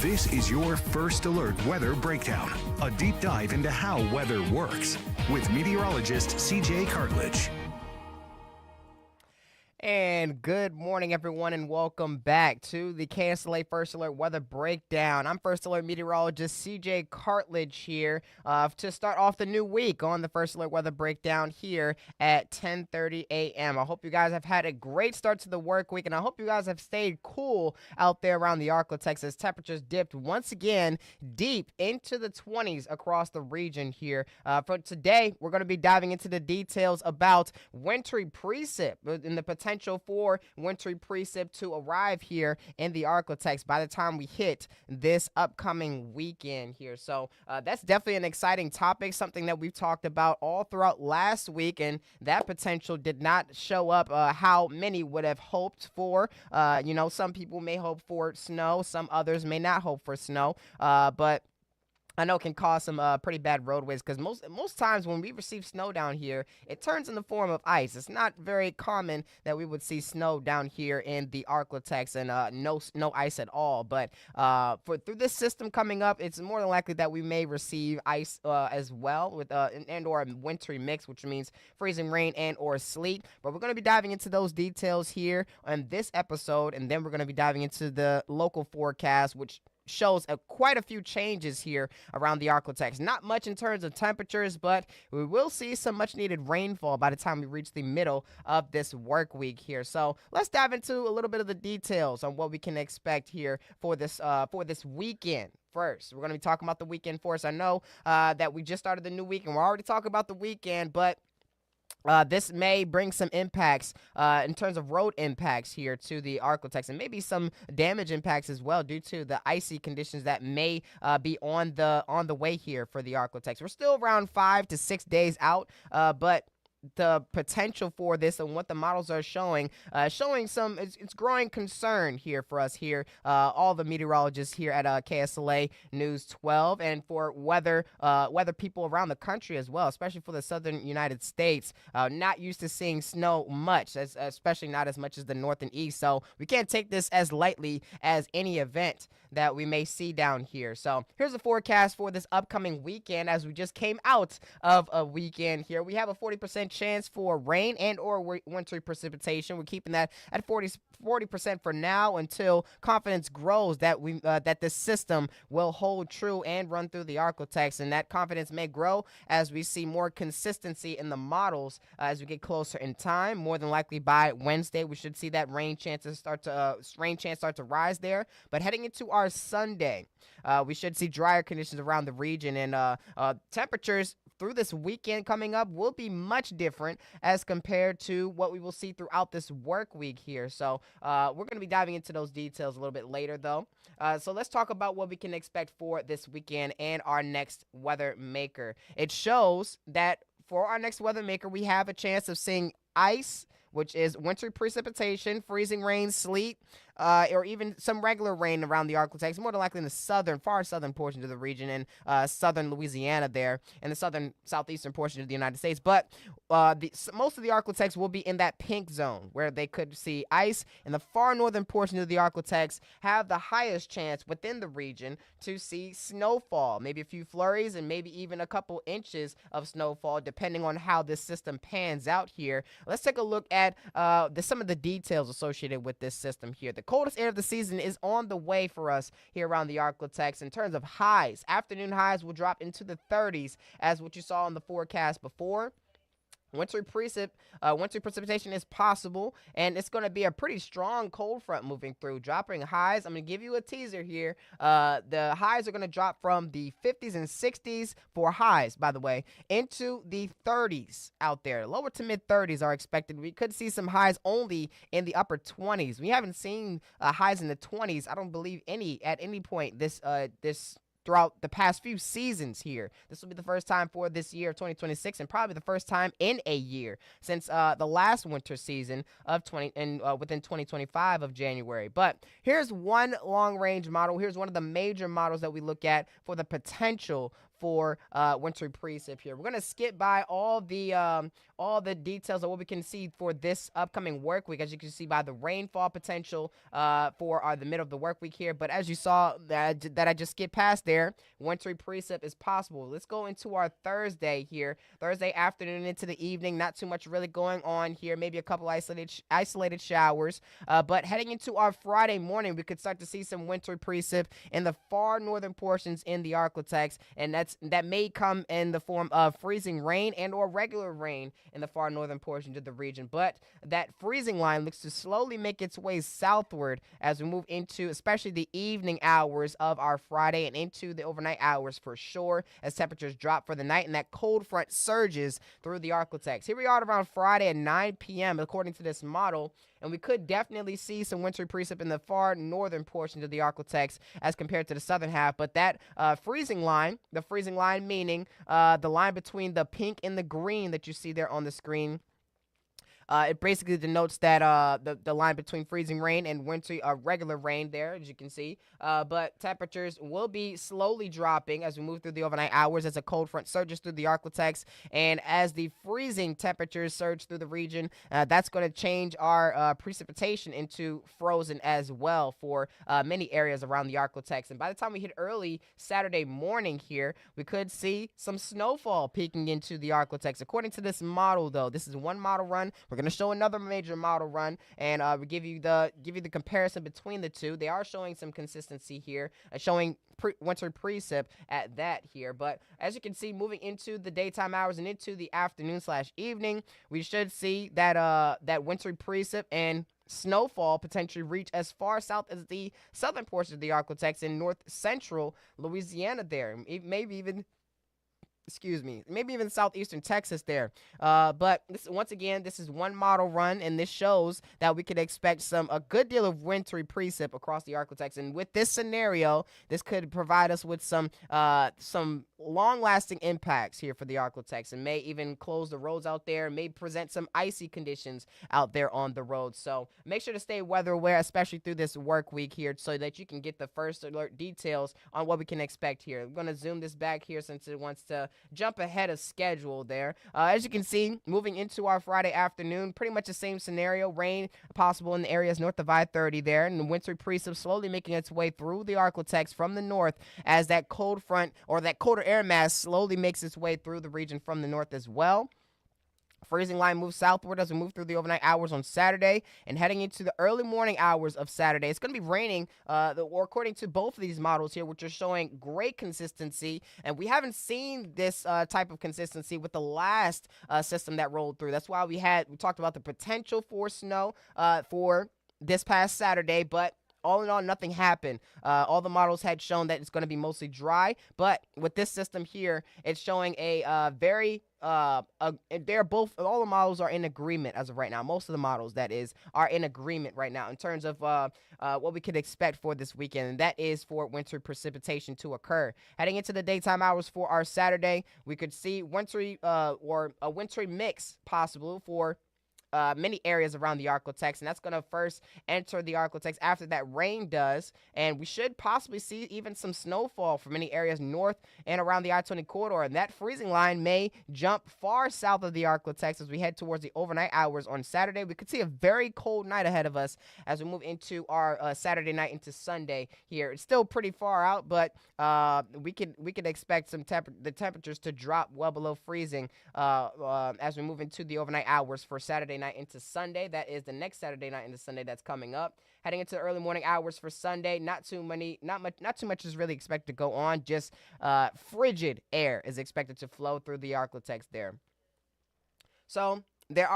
This is your First Alert Weather Breakdown, a deep dive into how weather works with meteorologist CJ Cartledge. And good morning, everyone, and welcome back to the KSLA First Alert Weather Breakdown. I'm First Alert Meteorologist CJ Cartledge here to start off the new week on the First Alert Weather Breakdown here at 10:30 a.m. I hope you guys have had a great start to the work week, and I hope you guys have stayed cool out there around the Arklatex as temperatures dipped once again deep into the 20s across the region here. For today, we're going to be diving into the details about wintry precip and the potential for wintry precip to arrive here in the Arklatex by the time we hit this upcoming weekend here. So that's definitely an exciting topic, something that we've talked about all throughout last week, and that potential did not show up how many would have hoped for. Some people may hope for snow, some others may not hope for snow, but I know it can cause some pretty bad roadways because most times when we receive snow down here, it turns in the form of ice. It's not very common that we would see snow down here in the Arklatex and no ice at all. But through this system coming up, it's more than likely that we may receive ice as well with and or a wintry mix, which means freezing rain and or sleet. But we're going to be diving into those details here on this episode, and then we're going to be diving into the local forecast, which shows quite a few changes here around the Arklatex. Not much in terms of temperatures, but we will see some much needed rainfall by the time we reach the middle of this work week here. So let's dive into a little bit of the details on what we can expect here for this weekend. First, we're going to be talking about the weekend for us. I know that we just started the new week and we're already talking about the weekend, but this may bring some impacts in terms of road impacts here to the Arklatex, and maybe some damage impacts as well due to the icy conditions that may be on the way here for the Arklatex. We're still around 5 to 6 days out, but the potential for this and what the models are showing some it's growing concern here for us here, all the meteorologists here at KSLA News 12, and for weather people around the country as well, especially for the southern United States, not used to seeing snow much, especially not as much as the north and east. So we can't take this as lightly as any event that we may see down here. So here's the forecast for this upcoming weekend. As we just came out of a weekend here, we have a 40% chance for rain and or wintry precipitation. We're keeping that at 40% for now until confidence grows that this system will hold true and run through the Arklatex, and that confidence may grow as we see more consistency in the models as we get closer in time. More than likely by Wednesday, we should see that rain chance start to rise there. But heading into our Sunday, we should see drier conditions around the region, and temperatures through this weekend coming up will be much different as compared to what we will see throughout this work week here. So we're going to be diving into those details a little bit later, though. So let's talk about what we can expect for this weekend and our next weather maker. It shows that for our next weather maker, we have a chance of seeing ice, which is wintry precipitation, freezing rain, sleet, or even some regular rain around the Arklatex, more than likely in the far southern portion of the region, and southern Louisiana there, and the southeastern portion of the United States. But most of the Arklatex will be in that pink zone where they could see ice, and the far northern portion of the Arklatex have the highest chance within the region to see snowfall, maybe a few flurries, and maybe even a couple inches of snowfall, depending on how this system pans out here. Let's take a look at some of the details associated with this system here. The coldest air of the season is on the way for us here around the Arklatex. In terms of highs, afternoon highs will drop into the 30s as what you saw in the forecast before. Wintry precipitation is possible, and it's going to be a pretty strong cold front moving through, dropping highs. I'm going to give you a teaser here. The highs are going to drop from the 50s and 60s for highs, by the way, into the 30s out there. Lower to mid 30s are expected. We could see some highs only in the upper 20s. We haven't seen highs in the 20s, I don't believe, at any point this throughout the past few seasons here. This will be the first time for this year, 2026, and probably the first time in a year since the last winter season of within 2025 of January. But here's one long-range model. Here's one of the major models that we look at for the potential for wintry precip here. We're going to skip by all the details of what we can see for this upcoming work week, as you can see by the rainfall potential for the middle of the work week here. But as you saw that I just skipped past there, wintry precip is possible. Let's go into our Thursday here. Thursday afternoon into the evening, not too much really going on here. Maybe a couple isolated showers. But heading into our Friday morning, we could start to see some wintry precip in the far northern portions in the Arklatex, and that may come in the form of freezing rain and or regular rain in the far northern portions of the region. But that freezing line looks to slowly make its way southward as we move into especially the evening hours of our Friday and into the overnight hours for sure, as temperatures drop for the night and that cold front surges through the Arklatex. Here we are around Friday at 9 p.m. according to this model, and we could definitely see some wintry precip in the far northern portions of the Arklatex as compared to the southern half. But that freezing line, the freezing line meaning the line between the pink and the green that you see there on the screen, it basically denotes that the line between freezing rain and wintry regular rain there, as you can see. But temperatures will be slowly dropping as we move through the overnight hours as a cold front surges through the Arklatex. And as the freezing temperatures surge through the region, that's going to change our precipitation into frozen as well for many areas around the Arklatex. And by the time we hit early Saturday morning here, we could see some snowfall peeking into the Arklatex. According to this model, though, this is one model run. We're going to show another major model run, and we give you the comparison between the two. They are showing some consistency here, showing wintry precip at that here. But as you can see, moving into the daytime hours and into the afternoon/evening, we should see that that wintry precip and snowfall potentially reach as far south as the southern portion of the Arklatex in north central Louisiana there, maybe even southeastern Texas there. But once again, this is one model run, and this shows that we could expect a good deal of wintry precip across the Arklatex. And with this scenario, this could provide us with some long-lasting impacts here for the Arklatex, and may even close the roads out there, may present some icy conditions out there on the road. So make sure to stay weather aware, especially through this work week here, so that you can get the first alert details on what we can expect here. I'm going to zoom this back here since it wants to jump ahead of schedule there. As you can see, moving into our Friday afternoon, pretty much the same scenario. Rain possible in the areas north of I-30 there, and the wintry precip slowly making its way through the Arklatex from the north as that cold front or that colder air mass slowly makes its way through the region from the north as well. Freezing line moves southward as we move through the overnight hours on Saturday, and heading into the early morning hours of Saturday, it's going to be raining, or according to both of these models here, which are showing great consistency, and we haven't seen this type of consistency with the last system that rolled through. That's why we talked about the potential for snow for this past Saturday, but all in all, nothing happened. All the models had shown that it's going to be mostly dry, but with this system here, it's showing a very all the models are in agreement as of right now. Most of the models, that is, are in agreement right now in terms of what we could expect for this weekend, and that is for wintry precipitation to occur. Heading into the daytime hours for our Saturday, we could see wintry or a wintry mix possible for many areas around the Arklatex, and that's going to first enter the Arklatex after that rain does, and we should possibly see even some snowfall for many areas north and around the I-20 corridor, and that freezing line may jump far south of the Arklatex as we head towards the overnight hours on Saturday. We could see a very cold night ahead of us as we move into our Saturday night into Sunday here. It's still pretty far out, but we could expect the temperatures to drop well below freezing as we move into the overnight hours for Saturday night into Sunday. That is the next Saturday night into Sunday that's coming up. Heading into the early morning hours for Sunday, not too much is really expected to go on. Just frigid air is expected to flow through the Arklatex there. So there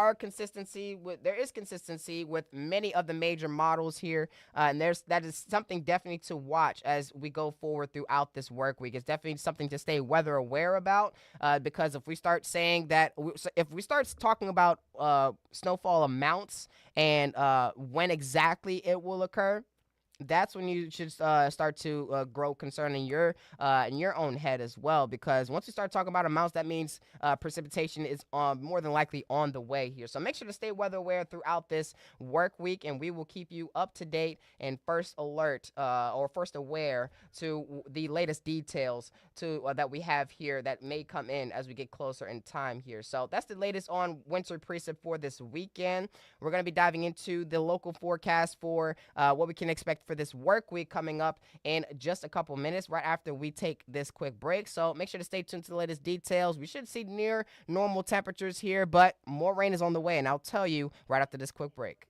is consistency with many of the major models here, and that is something definitely to watch as we go forward throughout this work week. It's definitely something to stay weather aware about, because if we start talking about snowfall amounts and when exactly it will occur, that's when you should start to grow concern in your own head as well. Because once you start talking about amounts, that means precipitation is more than likely on the way here. So make sure to stay weather aware throughout this work week, and we will keep you up to date and first alert or first aware to the latest details to that we have here that may come in as we get closer in time here. So that's the latest on winter precip for this weekend. We're going to be diving into the local forecast for what we can expect for this work week coming up in just a couple minutes right after we take this quick break. So make sure to stay tuned to the latest details. We should see near normal temperatures here, but more rain is on the way, and I'll tell you right after this quick break.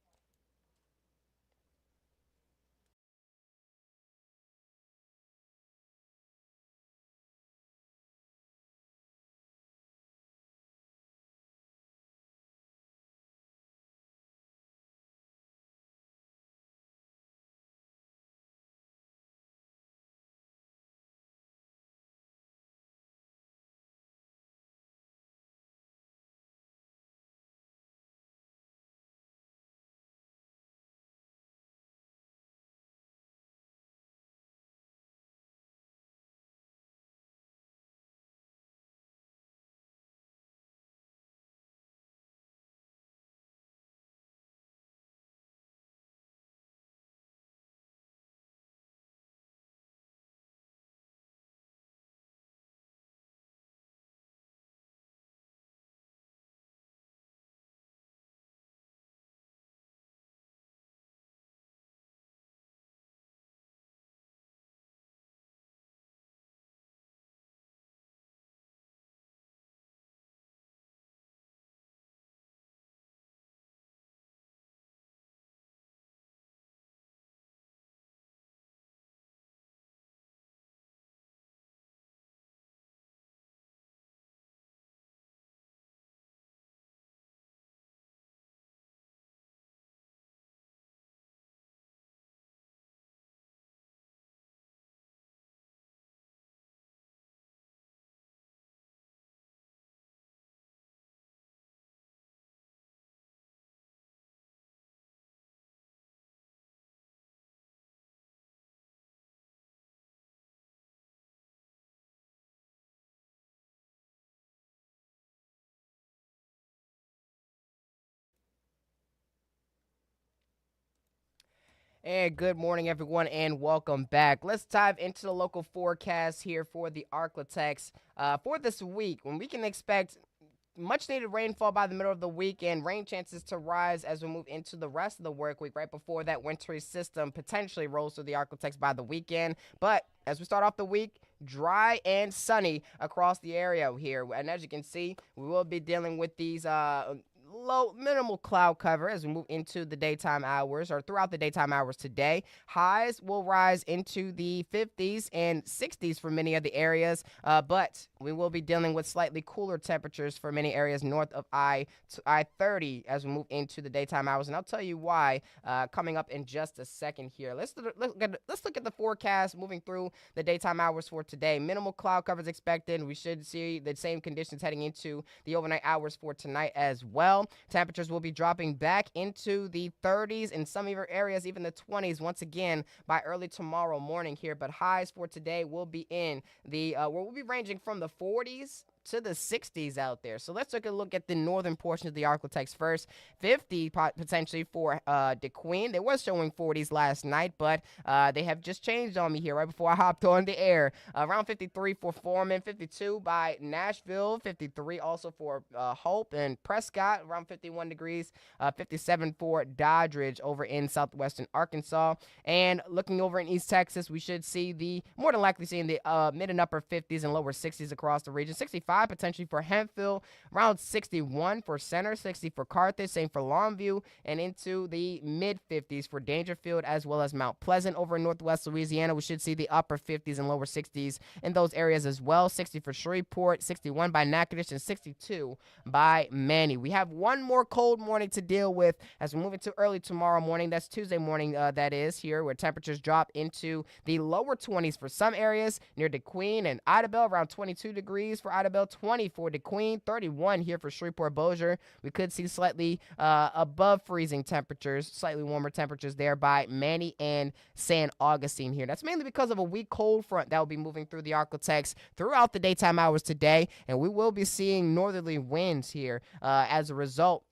And good morning, everyone, and welcome back. Let's dive into the local forecast here for the Arklatex for this week, when we can expect much needed rainfall by the middle of the week, and rain chances to rise as we move into the rest of the work week right before that wintry system potentially rolls through the Arklatex by the weekend. But as we start off the week, dry and sunny across the area here. And as you can see, we will be dealing with these low minimal cloud cover as we move into the daytime hours or throughout the daytime hours today. Highs will rise into the 50s and 60s for many of the areas, but we will be dealing with slightly cooler temperatures for many areas north of I-30 as we move into the daytime hours, and I'll tell you why coming up in just a second here. Let's look at the forecast moving through the daytime hours for today. Minimal cloud cover is expected. We should see the same conditions heading into the overnight hours for tonight as well. Temperatures will be dropping back into the 30s, in some of your areas even the 20s once again by early tomorrow morning here. But highs for today will be in the we'll be ranging from the 40s to the 60s out there. So let's take a look at the northern portion of the Arklatex first. 50 potentially for DeQueen. They was showing 40s last night, but they have just changed on me here right before I hopped on the air. Around 53 for Foreman, 52 by Nashville, 53 also for Hope and Prescott, around 51 degrees, 57 for Doddridge over in southwestern Arkansas. And looking over in East Texas, we should see more than likely seeing the mid and upper 50s and lower 60s across the region. 65 potentially for Hemphill, around 61 for Center, 60 for Carthage, same for Longview, and into the mid 50s for Dangerfield as well as Mount Pleasant. Over in northwest Louisiana, we should see the upper 50s and lower 60s in those areas as well. 60 for Shreveport, 61 by Natchitoches, and 62 by Manny. We have one more cold morning to deal with as we move into early tomorrow morning. That's Tuesday morning, that is, here, where temperatures drop into the lower 20s for some areas near DeQueen and Idabel, around 22 degrees for Idabel Fayetteville, 20 for DeQueen, 31 here for Shreveport Bossier. We could see slightly above freezing temperatures, slightly warmer temperatures there by Manny and San Augustine here. That's mainly because of a weak cold front that will be moving through the Arklatex throughout the daytime hours today, and we will be seeing northerly winds here as a result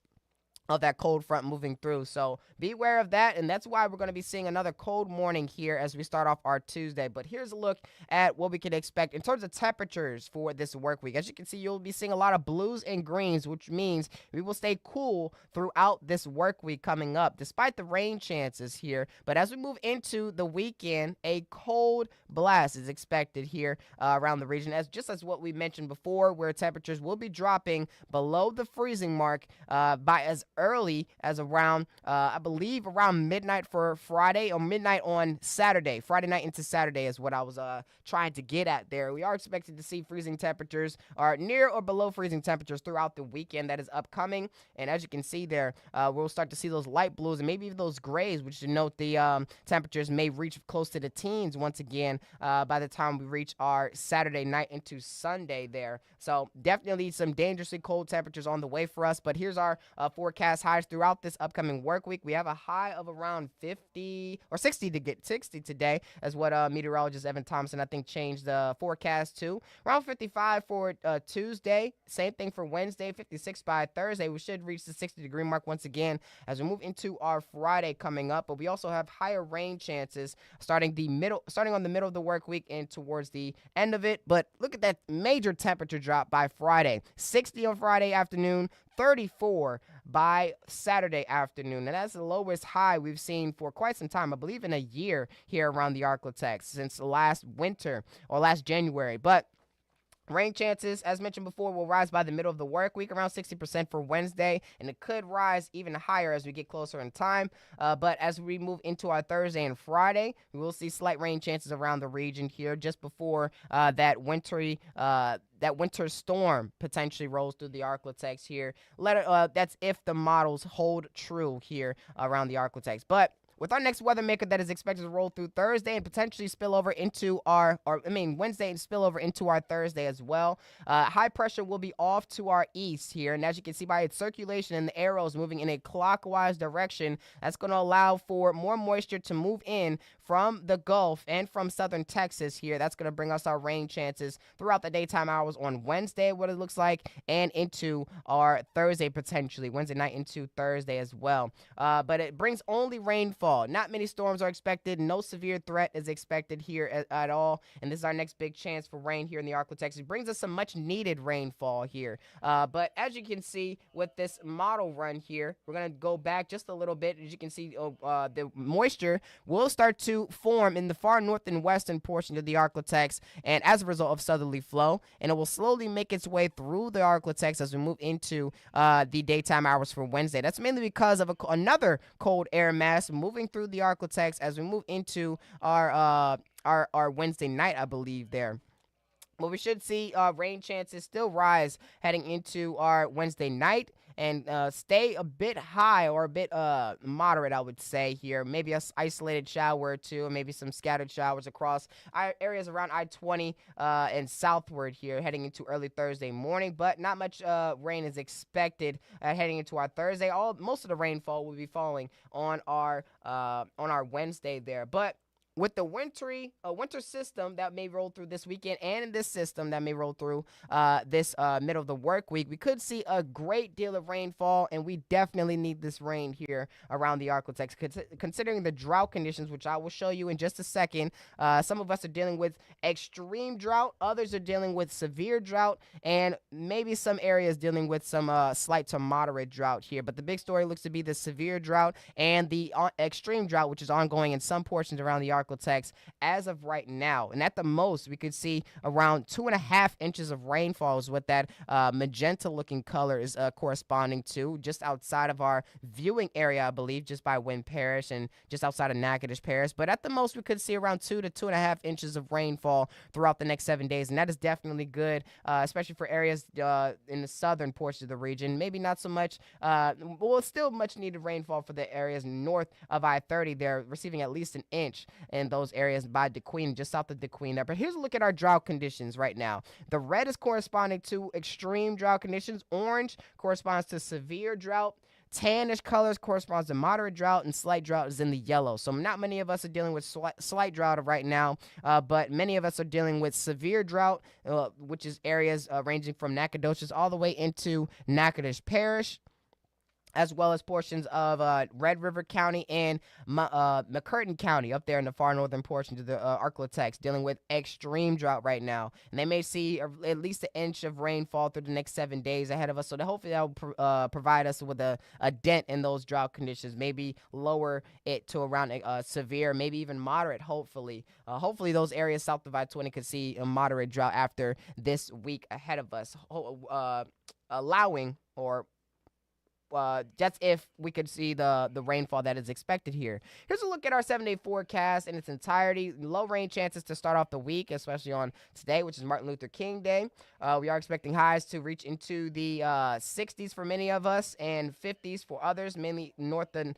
of that cold front moving through. So beware of that, and that's why we're going to be seeing another cold morning here as we start off our Tuesday. But here's a look at what we can expect in terms of temperatures for this work week. As you can see, you'll be seeing a lot of blues and greens, which means we will stay cool throughout this work week coming up, despite the rain chances here. But as we move into the weekend, a cold blast is expected here around the region, as what we mentioned before, where temperatures will be dropping below the freezing mark by as early as around, I believe, around midnight for Friday, or midnight on Saturday. Friday night into Saturday is what I was trying to get at there. We are expected to see freezing temperatures, or near or below freezing temperatures throughout the weekend that is upcoming. And as you can see there, we'll start to see those light blues and maybe even those grays, which denote the temperatures may reach close to the teens once again by the time we reach our Saturday night into Sunday there. So definitely some dangerously cold temperatures on the way for us. But here's our forecast highs throughout this upcoming work week. We have a high of around 50 or 60 to get 60 today, as what meteorologist Evan Thompson, I think, changed the forecast to. Around 55 for Tuesday. Same thing for Wednesday, 56 by Thursday. We should reach the 60-degree mark once again as we move into our Friday coming up. But we also have higher rain chances starting on the middle of the work week and towards the end of it. But look at that major temperature drop by Friday. 60 on Friday afternoon, 34 by Saturday afternoon. And that's the lowest high we've seen for quite some time, I believe in a year here around the Arklatex since last winter or last January. But rain chances, as mentioned before, will rise by the middle of the work week, around 60% for Wednesday, and it could rise even higher as we get closer in time. But as we move into our Thursday and Friday, we will see slight rain chances around the region here just before that winter storm potentially rolls through the Arklatex here. That's if the models hold true here around the Arklatex. But with our next weather maker that is expected to roll through Thursday and potentially spill over into Wednesday and spill over into our Thursday as well. High pressure will be off to our east here. And as you can see by its circulation and the arrows moving in a clockwise direction, that's going to allow for more moisture to move in from the Gulf and from southern Texas here. That's going to bring us our rain chances throughout the daytime hours on Wednesday, what it looks like, and into our Thursday potentially, Wednesday night into Thursday as well. But it brings only rainfall. Not many storms are expected. No severe threat is expected here at all. And this is our next big chance for rain here in the Arklatex. It brings us some much needed rainfall here. But as you can see with this model run here, we're going to go back just a little bit. As you can see, the moisture will start to form in the far north and western portion of the Arklatex, and as a result of southerly flow, and it will slowly make its way through the Arklatex as we move into the daytime hours for Wednesday. That's mainly because of another cold air mass moving through the Arklatex as we move into our Wednesday night, I believe there. Well, we should see rain chances still rise heading into our Wednesday night and stay a bit high or a bit moderate, I would say here. Maybe an isolated shower or two, or maybe some scattered showers across areas around I-20 and southward here heading into early Thursday morning. But not much rain is expected heading into our Thursday. Most of the rainfall will be falling on our Wednesday there. But with the winter system that may roll through this weekend, and in this system that may roll through this middle of the work week, we could see a great deal of rainfall, and we definitely need this rain here around the Arklatex. Considering the drought conditions, which I will show you in just a second, some of us are dealing with extreme drought, others are dealing with severe drought, and maybe some areas dealing with some slight to moderate drought here. But the big story looks to be the severe drought and the extreme drought, which is ongoing in some portions around the Arklatex as of right now. And at the most, we could see around 2.5 inches of rainfall is what that magenta looking color is corresponding to, just outside of our viewing area, I believe, just by Wynn Parish and just outside of Natchitoches Parish. But at the most, we could see around 2 to 2.5 inches of rainfall throughout the next 7 days. And that is definitely good, especially for areas in the southern portion of the region. Maybe not so much, still much needed rainfall for the areas north of I-30. They're receiving at least an inch in those areas by DeQueen, just south of DeQueen there. But here's a look at our drought conditions right now. The red is corresponding to extreme drought conditions. Orange corresponds to severe drought. Tannish colors corresponds to moderate drought, and slight drought is in the yellow. So not many of us are dealing with slight drought right now, but many of us are dealing with severe drought, which is areas ranging from Nacogdoches all the way into Natchitoches Parish, as well as portions of Red River County and McCurtain County up there in the far northern portions of the Arklatex, dealing with extreme drought right now. And they may see at least an inch of rainfall through the next 7 days ahead of us. So hopefully that will provide us with a dent in those drought conditions, maybe lower it to around severe, maybe even moderate, hopefully. Hopefully those areas south of I-20 could see a moderate drought after this week ahead of us, allowing or just if we could see the rainfall that is expected here. Here's a look at our 7-day forecast in its entirety. Low rain chances to start off the week, especially on today, which is Martin Luther King Day. We are expecting highs to reach into the 60s for many of us and 50s for others, mainly north and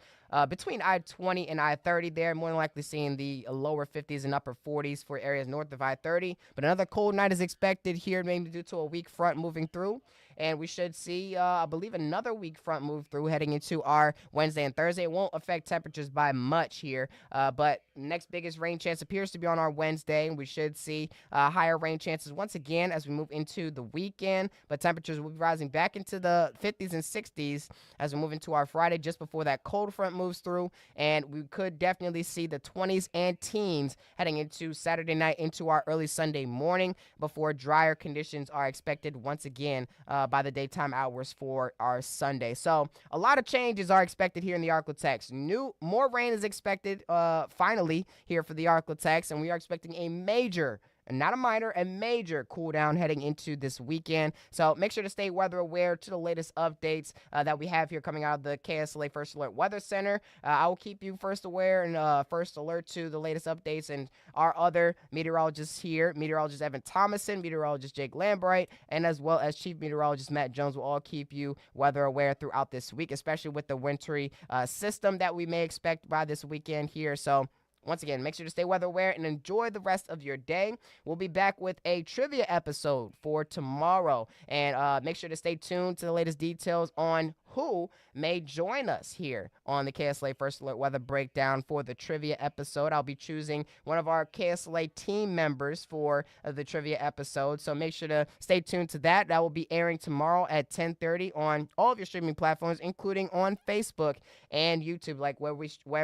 between I-20 and I-30 there. More than likely seeing the lower 50s and upper 40s for areas north of I-30. But another cold night is expected here, mainly due to a weak front moving through. And we should see, I believe, another weak front move through heading into our Wednesday and Thursday. It won't affect temperatures by much here, but next biggest rain chance appears to be on our Wednesday. And we should see higher rain chances once again as we move into the weekend. But temperatures will be rising back into the 50s and 60s as we move into our Friday, just before that cold front moves through. And we could definitely see the 20s and teens heading into Saturday night into our early Sunday morning, before drier conditions are expected once again by the daytime hours for our Sunday. So a lot of changes are expected here in the Arklatex. More rain is expected finally here for the Arklatex, and we are expecting a major, and not a minor, a major cool down heading into this weekend. So make sure to stay weather aware to the latest updates that we have here coming out of the KSLA First Alert Weather Center. I will keep you first aware and first alert to the latest updates, and our other meteorologists here, meteorologist Evan Thomason, meteorologist Jake Lambright, and as well as Chief Meteorologist Matt Jones will all keep you weather aware throughout this week, especially with the wintry system that we may expect by this weekend here. So once again, make sure to stay weather aware and enjoy the rest of your day. We'll be back with a trivia episode for tomorrow. And make sure to stay tuned to the latest details on who may join us here on the KSLA First Alert Weather Breakdown for the trivia episode. I'll be choosing one of our KSLA team members for the trivia episode, so make sure to stay tuned to that. That will be airing tomorrow at 10:30 on all of your streaming platforms, including on Facebook and YouTube, like where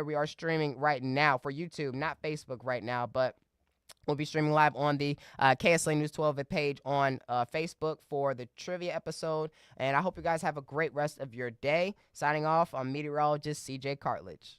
we are streaming right now for YouTube, not Facebook right now, but we'll be streaming live on the KSLA News 12 page on Facebook for the trivia episode. And I hope you guys have a great rest of your day. Signing off, I'm meteorologist CJ Cartledge.